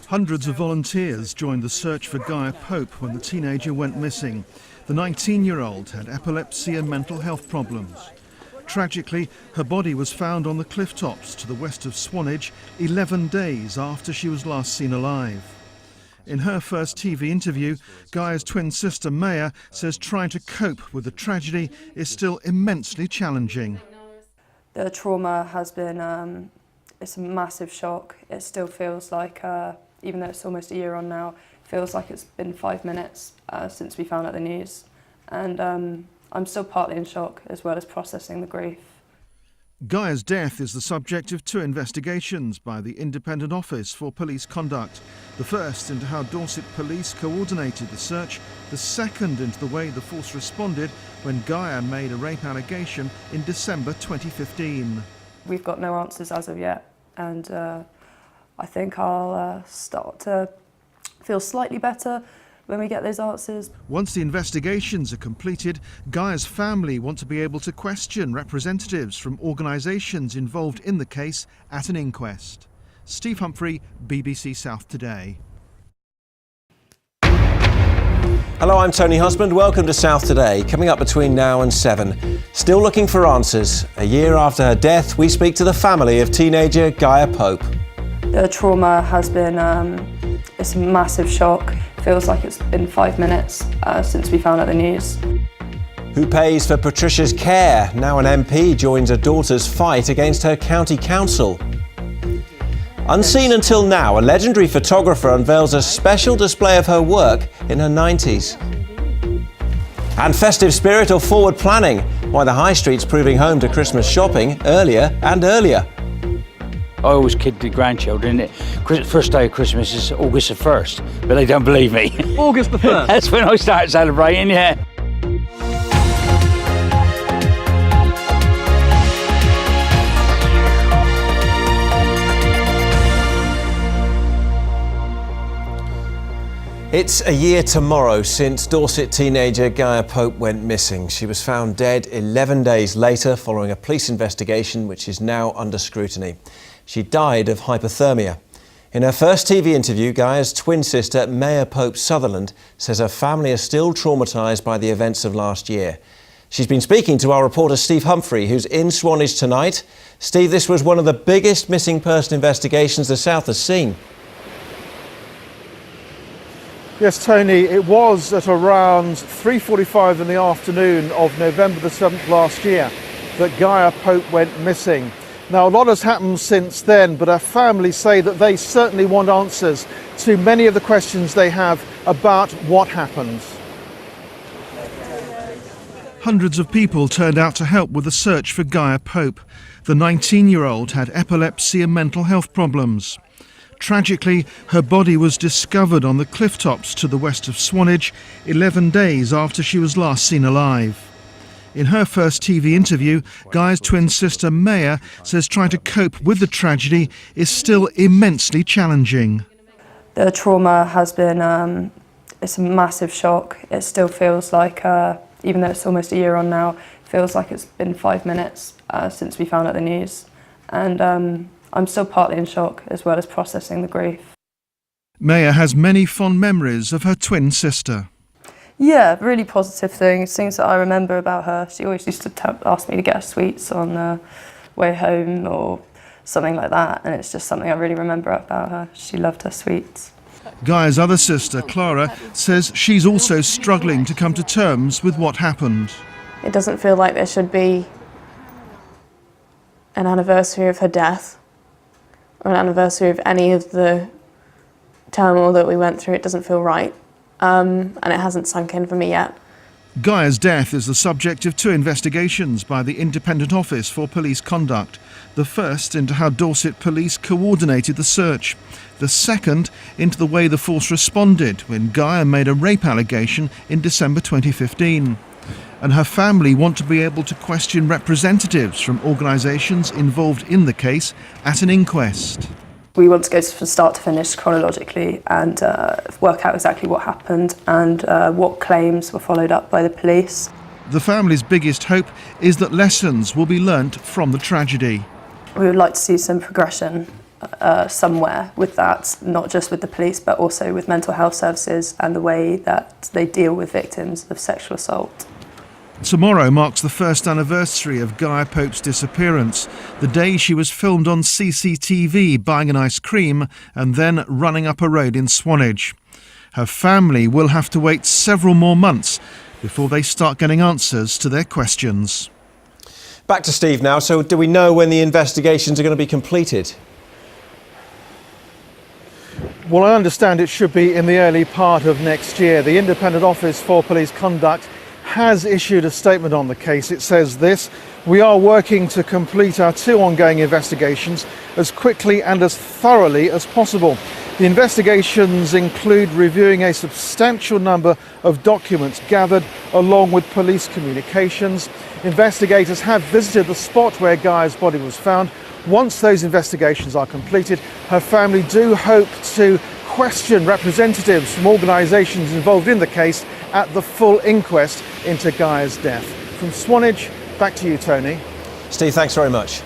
Hundreds of volunteers joined the search for Gaia Pope when the teenager went missing. The 19-year-old had epilepsy and mental health problems. Tragically, her body was found on the cliff tops to the west of Swanage 11 days after she was last seen alive. In her first TV interview, Gaia's twin sister Maya says trying to cope with the tragedy is still immensely challenging. The trauma has been, it's a massive shock. It still feels like, even though it's almost a year on now, it feels like it's been 5 minutes since we found out the news. And I'm still partly in shock as well as processing the grief. Gaia's death is the subject of 2 investigations by the Independent Office for Police Conduct. The first into how Dorset Police coordinated the search, the second into the way the force responded when Gaia made a rape allegation in December 2015. We've got no answers as of yet, and I think I'll start to feel slightly better when we get those answers. Once the investigations are completed, Gaia's family want to be able to question representatives from organisations involved in the case at an inquest. Steve Humphrey, BBC South Today. Hello, I'm Tony Husband. Welcome to South Today. Coming up between now and 7. Still looking for answers. A year after her death, we speak to the family of teenager Gaia Pope. The trauma has been, it's a massive shock. Feels like it's been 5 minutes since we found out the news. Who pays for Patricia's care? Now an MP joins her daughter's fight against her county council. Unseen until now, a legendary photographer unveils a special display of her work in her 90s. And festive spirit or forward planning? Why the High Street's proving home to Christmas shopping earlier and earlier. I always kid the grandchildren. First day of Christmas is August the 1st, but they don't believe me. August the 1st? That's when I start celebrating, yeah. It's a year tomorrow since Dorset teenager Gaia Pope went missing. She was found dead 11 days later following a police investigation which is now under scrutiny. She died of hypothermia. In her first TV interview, Gaia's twin sister, Maya Pope Sutherland, says her family are still traumatised by the events of last year. She's been speaking to our reporter Steve Humphrey, who's in Swanage tonight. Steve, this was one of the biggest missing person investigations the South has seen. Yes, Tony, it was at around 3:45 in the afternoon of November the 7th last year that Gaia Pope went missing. Now, a lot has happened since then, but her family say that they certainly want answers to many of the questions they have about what happened. Hundreds of people turned out to help with the search for Gaia Pope. The 19-year-old had epilepsy and mental health problems. Tragically, her body was discovered on the cliff tops to the west of Swanage 11 days after she was last seen alive. In her first TV interview, Gaia's twin sister Maya says trying to cope with the tragedy is still immensely challenging. The trauma has been, it's a massive shock. It still feels like, even though it's almost a year on now, it feels like it's been 5 minutes since we found out the news. And I'm still partly in shock as well as processing the grief. Maya has many fond memories of her twin sister. Yeah, really positive things that I remember about her. She always used to ask me to get her sweets on the way home or something like that, and it's just something I really remember about her. She loved her sweets. Gaia's other sister, Clara, says she's also struggling to come to terms with what happened. It doesn't feel like there should be an anniversary of her death or an anniversary of any of the turmoil that we went through. It doesn't feel right. And it hasn't sunk in for me yet. Gaia's death is the subject of 2 investigations by the Independent Office for Police Conduct. The first into how Dorset Police coordinated the search. The second into the way the force responded when Gaia made a rape allegation in December 2015. And her family want to be able to question representatives from organisations involved in the case at an inquest. We want to go from start to finish chronologically and work out exactly what happened and what claims were followed up by the police. The family's biggest hope is that lessons will be learnt from the tragedy. We would like to see some progression somewhere with that, not just with the police, but also with mental health services and the way that they deal with victims of sexual assault. Tomorrow marks the first anniversary of Gaia Pope's disappearance, the day she was filmed on CCTV buying an ice cream and then running up a road in Swanage. Her family will have to wait several more months before they start getting answers to their questions. Back to Steve now. So do we know when the investigations are going to be completed? Well, I understand it should be in the early part of next year. The Independent Office for Police Conduct has issued a statement on the case. It says this: "We are working to complete our 2 ongoing investigations as quickly and as thoroughly as possible. The investigations include reviewing a substantial number of documents gathered along with police communications. Investigators have visited the spot where Gaia's body was found. Once those investigations are completed, her family do hope to question representatives from organisations involved in the case at the full inquest into Gaia's death." From Swanage, back to you, Tony. Steve, thanks very much.